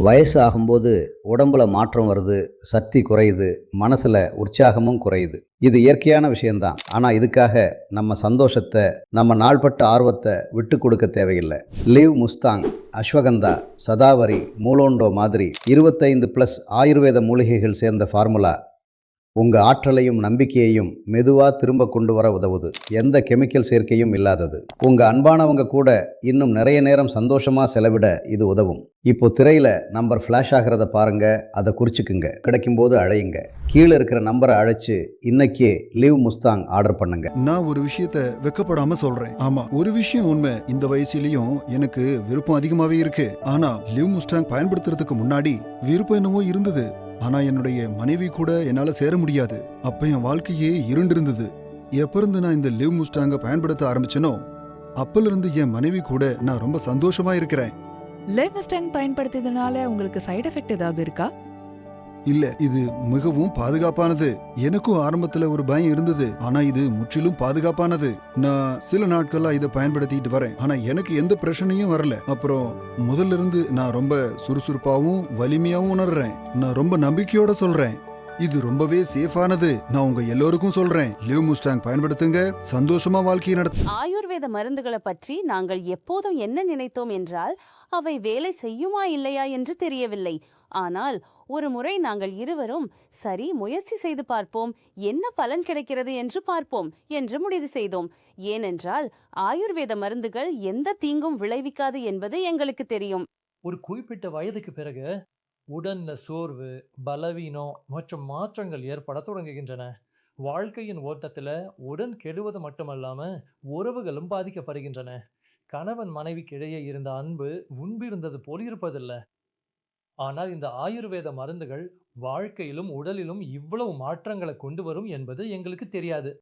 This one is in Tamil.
வயசு ஆகும்போது உடம்புல மாற்றம் வருது, சக்தி குறையுது, மனசுல உற்சாகமும் குறையுது. இது இயற்கையான விஷயம்தான். ஆனா இதுக்காக நம்ம சந்தோஷத்த, நம்ம நாள்பட்ட ஆர்வத்த விட்டுக் கொடுக்க தேவையில்ல. லீவ் முஸ்தாங், அஸ்வகந்தா, சதாவரி, மூலோண்டோ மாதிரி 25+ ஆயுர்வேத மூலிகைகள் சேர்ந்த ஃபார்முலா உங்க ஆற்றலையும் நம்பிக்கையையும் மெதுவா திரும்ப கொண்டு வர உதவுது. எந்த கெமிக்கல் சேர்க்கையும் இல்லாதது. உங்க அன்பானவங்க கூட இன்னும் நிறைய நேரம் சந்தோஷமா செலவிட இது உதவும். இப்போ திரையில நம்பர் ஃபிளாஷ் ஆகிறத பாருங்க, அதை குறிச்சுக்குங்க. கிடைக்கும்போது அழையுங்க. கீழே இருக்கிற நம்பரை அழைச்சு இன்னைக்கே லீவ் முஸ்தாங் ஆர்டர் பண்ணுங்க. நான் ஒரு விஷயத்த வெக்கப்படாம சொல்றேன். ஆமா, ஒரு விஷயம் உண்மை. இந்த வயசுலயும் எனக்கு விருப்பம் அதிகமாவே இருக்கு. ஆனா லிவ் முஸ்டாங் பயன்படுத்துறதுக்கு முன்னாடி விருப்பம் என்னவோ இருந்தது. ஆனா என்னுடைய மனைவி கூட என்னால சேர முடியாது. அப்ப என் வாழ்க்கையே இருண்டிருந்தது. எப்ப இருந்து நான் இந்த லிவ் முஸ்டாங்க பயன்படுத்த ஆரம்பிச்சனோ அப்பல இருந்து என் மனைவி கூட நான் ரொம்ப சந்தோஷமா இருக்கிறேன். லிவ் மஸ்டாங் பயன்படுத்தியதுனால உங்களுக்கு சைடு எஃபெக்ட் ஏதாவது இருக்கா? இல்ல, இது மிகவும் பாதுகாப்பானது. எனக்கும் ஆரம்பத்துல ஒரு பயம் இருந்தது, ஆனா இது முற்றிலும் பாதுகாப்பானது. நான் சில நாட்களா இதை பயன்படுத்திட்டு வரேன், ஆனா எனக்கு எந்த பிரச்சனையும் வரல. அப்புறம் முதல்ல இருந்து நான் ரொம்ப சுறுசுறுப்பாவும் வலிமையாவும் உணர்றேன். நான் ரொம்ப நம்பிக்கையோட சொல்றேன், இது ரொம்பவே சேஃபானது. நான் உங்க எல்லோருக்கும் சொல்றேன், லிவ் முஸ்டாங் பயன்படுத்துங்க, சந்தோஷமா வாழ்க்கையை நடத்து. ஆயுர்வேத மருந்துகளை பற்றி நாங்கள் எப்போதும் என்ன நினைத்தோம் என்றால் அவை வேலை செய்யுமா இல்லையா என்று தெரியவில்லை. ஆனால் ஒரு முறை நாங்கள் இருவரும் சரி முயற்சி செய்து பார்ப்போம், என்ன பலன் கிடைக்கிறது என்று பார்ப்போம் என்று முடிவு செய்தோம். ஏனென்றால் ஆயுர்வேத மருந்துகள் எந்த தீங்கும் விளைவிக்காது என்பது எங்களுக்கு தெரியும். ஒரு குறிப்பிட்ட வயதுக்கு பிறகு உடல்ல சோர்வு, பலவீனம் மற்றும் மாற்றங்கள் ஏற்பட தொடங்குகின்றன. வாழ்க்கையின் ஓட்டத்துல உடன் கெடுவது மட்டுமல்லாம உறவுகளும் பாதிக்கப்படுகின்றன. கணவன் மனைவிக்கு இடையே இருந்த அன்பு முன்பிருந்தது போல் இருப்பதில்லை. ஆனால் இந்த ஆயுர்வேத மருந்துகள் வாழ்க்கையிலும் உடலிலும் இவ்வளவு மாற்றங்களை கொண்டு வரும் என்பது எங்களுக்கு தெரியாது.